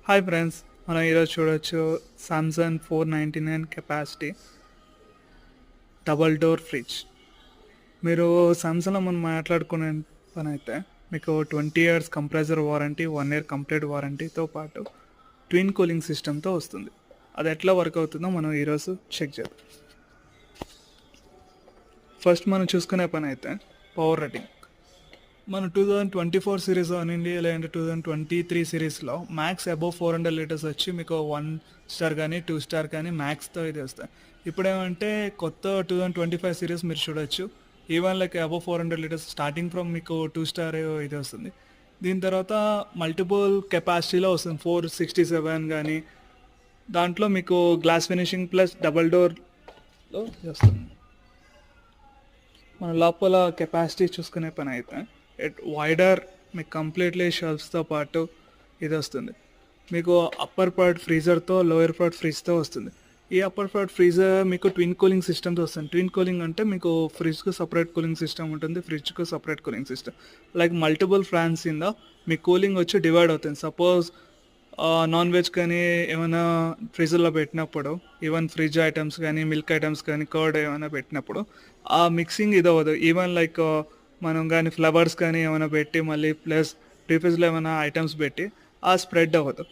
Hi friends, మనం ఈరోజు చూడొచ్చు Samsung 499 capacity double door fridge. మీరు సామ్సంగ్లో మనం మాట్లాడుకునే పని అయితే మీకు 20 years compressor warranty, 1 year complete వారంటీతో పాటు ట్విన్ కూలింగ్ సిస్టమ్తో వస్తుంది. అది ఎట్లా వర్క్ అవుతుందో మనం ఈరోజు చెక్ చేద్దాం. ఫస్ట్ మనం చూసుకునే పని అయితే పవర్ రేటింగ్. మన 2024 సిరీస్ అనండి, లేదంటే 2023 సిరీస్లో మ్యాక్స్ అబోవ్ 400 లీటర్స్ వచ్చి మీకు 1 స్టార్ కానీ 2 స్టార్ కానీ మ్యాక్స్తో ఇది వస్తాయి. ఇప్పుడేమంటే కొత్త 2025 సిరీస్ మీరు చూడొచ్చు, even like above 400 litres starting from మీకు 2 స్టార్ ఇది వస్తుంది. దీని తర్వాత మల్టిపుల్ కెపాసిటీలో వస్తుంది, 467 కానీ, దాంట్లో మీకు గ్లాస్ ఫినిషింగ్ ప్లస్ డబల్ డోర్లో వస్తుంది. మన లోపల కెపాసిటీ చూసుకునే పని అయితే వైడర్ మీకు కంప్లీట్లీ షెల్ఫ్స్తో పాటు ఇది వస్తుంది. మీకు అప్పర్ పార్ట్ ఫ్రీజర్తో, లోయర్ పార్ట్ ఫ్రిడ్జ్తో వస్తుంది. ఈ అప్పర్ పార్ట్ ఫ్రీజర్ మీకు ట్విన్ కూలింగ్ సిస్టమ్తో వస్తుంది. ట్విన్ కూలింగ్ అంటే మీకు ఫ్రిడ్జ్కు సపరేట్ కూలింగ్ సిస్టమ్ ఉంటుంది, ఫ్రిడ్జ్కు separate cooling system. Like multiple fans కింద మీ కూలింగ్ వచ్చి డివైడ్ అవుతుంది. సపోజ్ నాన్ వెజ్ కానీ ఏమైనా ఫ్రిడ్జ్లో పెట్టినప్పుడు, ఈవెన్ ఫ్రిడ్జ్ ఐటమ్స్ కానీ, మిల్క్ ఐటమ్స్ కానీ, కర్డ్ ఏమైనా పెట్టినప్పుడు ఆ మిక్సింగ్ ఇది అవ్వదు. ఈవెన్ లైక్ మనం కానీ ఫ్లవర్స్ కానీ ఏమైనా పెట్టి మళ్ళీ ప్లస్ డీఫ్రిజ్లో ఏమైనా ఐటమ్స్ పెట్టి ఆ స్ప్రెడ్ అవ్వదు.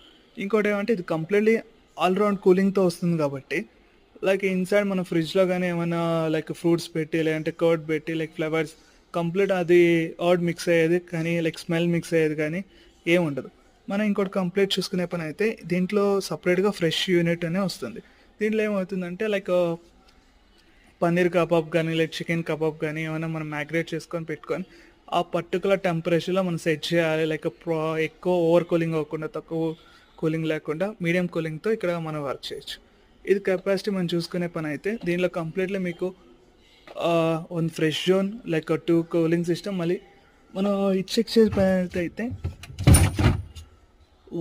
ఇంకోటి ఏమంటే ఇది కంప్లీట్లీ ఆల్రౌండ్ కూలింగ్తో వస్తుంది కాబట్టి లైక్ ఇన్సైడ్ మన ఫ్రిడ్జ్లో కానీ ఏమైనా లైక్ ఫ్రూట్స్ పెట్టి, లేదంటే కర్డ్ పెట్టి, లైక్ ఫ్లవర్స్ కంప్లీట్ అది ఆర్డ్ మిక్స్ అయ్యేది కానీ, లైక్ స్మెల్ మిక్స్ అయ్యేది కానీ ఏముండదు. మనం ఇంకోటి కంప్లీట్ చూసుకునే పని అయితే దీంట్లో సపరేట్గా ఫ్రెష్ యూనిట్ అనే వస్తుంది. దీంట్లో ఏమవుతుందంటే లైక్ పన్నీర్ కబాబ్ కానీ, లైక్ చికెన్ కబాబ్ కానీ ఏమైనా మనం మ్యాగ్రేట్ చేసుకొని పెట్టుకొని ఆ పర్టికులర్ టెంపరేచర్లో మనం సెట్ చేయాలి. లైక్ ఎక్కువ ఓవర్ కూలింగ్ అవ్వకుండా, తక్కువ కూలింగ్ లేకుండా మీడియం కూలింగ్తో ఇక్కడ మనం వర్క్ చేయొచ్చు. ఇది కెపాసిటీ మనం చూసుకునే పని అయితే దీనిలో కంప్లీట్లీ మీకు 1 fresh zone, like 2 cooling system. మళ్ళీ మనం ఇది చెక్ చేసే పని అయితే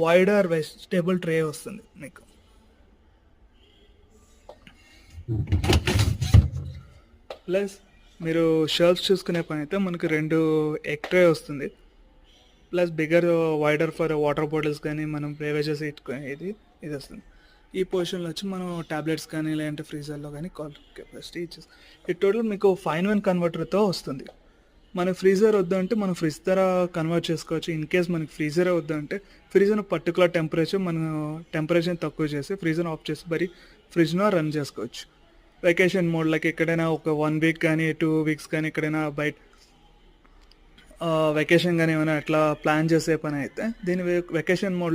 వైడర్ వెజిటేబుల్ ట్రే వస్తుంది మీకు. ప్లస్ మీరు షెల్ఫ్స్ చూసుకునే పని అయితే మనకి 2 ఎగ్ ట్రే వస్తుంది. Plus bigger wider for water bottles కానీ, మనం బేవరేజెస్ ఇది ఇది వస్తుంది. ఈ పొజిషన్లో వచ్చి మనం ట్యాబ్లెట్స్ కానీ, లేదంటే ఫ్రీజర్లో కానీ కాల్ కెపాసిటీ ఇచ్చేసి ఈ టోటల్ మీకు 5-in-1 కన్వర్టర్తో వస్తుంది. మన ఫ్రీజర్ వద్దంటే మనం ఫ్రిడ్జ్ ధర కన్వర్ట్ చేసుకోవచ్చు. ఇన్ కేస్ మనకి ఫ్రీజరే వద్దంటే ఫ్రీజర్ను పర్టికులర్ టెంపరేచర్ తక్కువ చేసి ఫ్రీజర్ని ఆఫ్ చేసి మరి ఫ్రిడ్జ్ను రన్ చేసుకోవచ్చు. వెకేషన్ మోడ్ లైక్ ఎక్కడైనా ఒక 1 వీక్ కానీ 2 వీక్స్ కానీ ఎక్కడైనా బయట వెకేషన్ కానీ ఏమైనా అట్లా ప్లాన్ చేసే పని అయితే దీని వెకేషన్ మోడ్లో